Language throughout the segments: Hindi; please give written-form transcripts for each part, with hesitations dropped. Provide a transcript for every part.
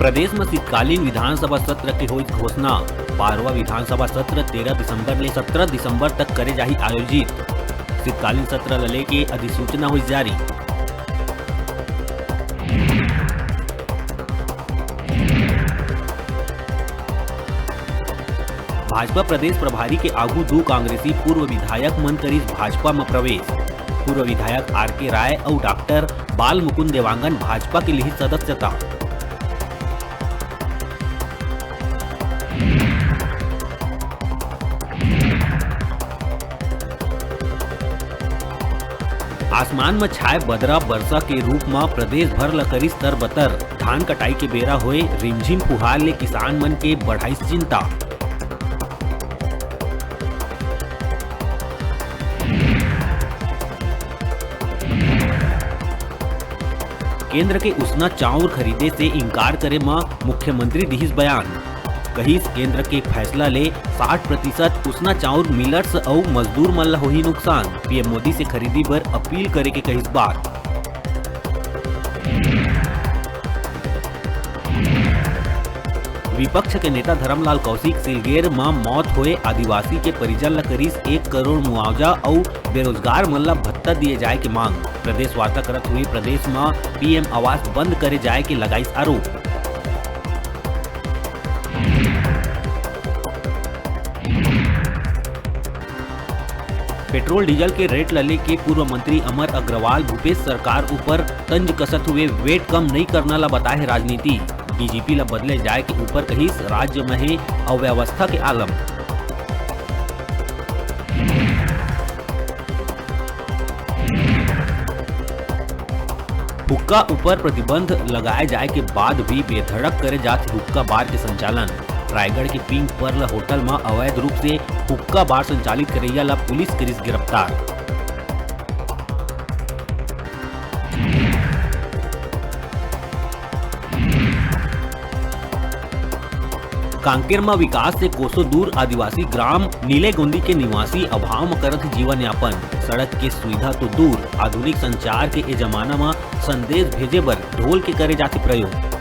प्रदेश में शीतकालीन विधानसभा सत्र के हुई घोषणा। 12वां विधानसभा सत्र 13 दिसंबर ले 17 दिसंबर तक करे जाही आयोजित। शीतकालीन सत्र ल लेके अधिसूचना हुई जारी। भाजपा प्रदेश प्रभारी के आगू दो कांग्रेसी पूर्व विधायक मन करीस भाजपा में प्रवेश। पूर्व विधायक आर.के. राय और डॉक्टर बाल मुकुंद देवांगन भाजपा के लिए सदस्यता। आसमान में छाए बदरा वर्षा के रूप में प्रदेश भर ल करी स्तर बतर। धान कटाई के बेरा होए रिमझिम फुहार ले किसान मन के बढ़ाई चिंता। केंद्र के उसना चाउर खरीदे से इनकार करे में मुख्यमंत्री दिहिस बयान। कहिस केंद्र के फैसला ले 60% उसना चाउर मिलर्स और मजदूर मन ला होही नुकसान। पीएम मोदी से खरीदी बर अपील करे के कहिस बात। विपक्ष के नेता धर्मलाल कौशिक सिलगेर में मौत हुए आदिवासी के परिजन ला करीस 1 करोड़ मुआवजा और बेरोजगार मन ला भत्ता दिए जाए के मांग। प्रदेश वार्ता करत हुए प्रदेश में पीएम आवास बंद करे जाए के लगाइस आरोप। पेट्रोल डीजल के रेट लले के पूर्व मंत्री अमर अग्रवाल भूपेश सरकार ऊपर तंज कसत हुए वेट कम नहीं करना ला बताए राजनीति। डीजीपी ला बदले जाए के ऊपर कहिस राज्य में है अव्यवस्था के आलम। हुक्का ऊपर प्रतिबंध लगाए जाए के बाद भी बेधड़क करे जाते हुक्का बार के संचालन। रायगढ़ के पिंक पर्ल होटल में अवैध रूप से हुक्का बार संचालित करैया ला पुलिस करिस गिरफ्तार। कांकेर में विकास से कोसों दूर आदिवासी ग्राम नीले गोंदी के निवासी अभाव में करत जीवन यापन। सड़क के सुविधा तो दूर, आधुनिक संचार के ए जमाना में संदेश भेजे बर ढोल के करे जाते प्रयोग।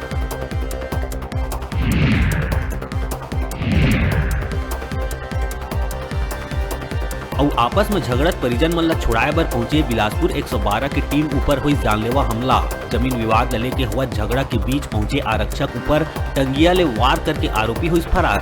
और आपस में झगड़त परिजन मन ला छुड़ाए बर पहुंचे बिलासपुर 112 की टीम ऊपर हुई जानलेवा हमला। जमीन विवाद ले के हुआ झगड़ा के बीच पहुंचे आरक्षक ऊपर टंगिया ले वार करके आरोपी हुई फरार।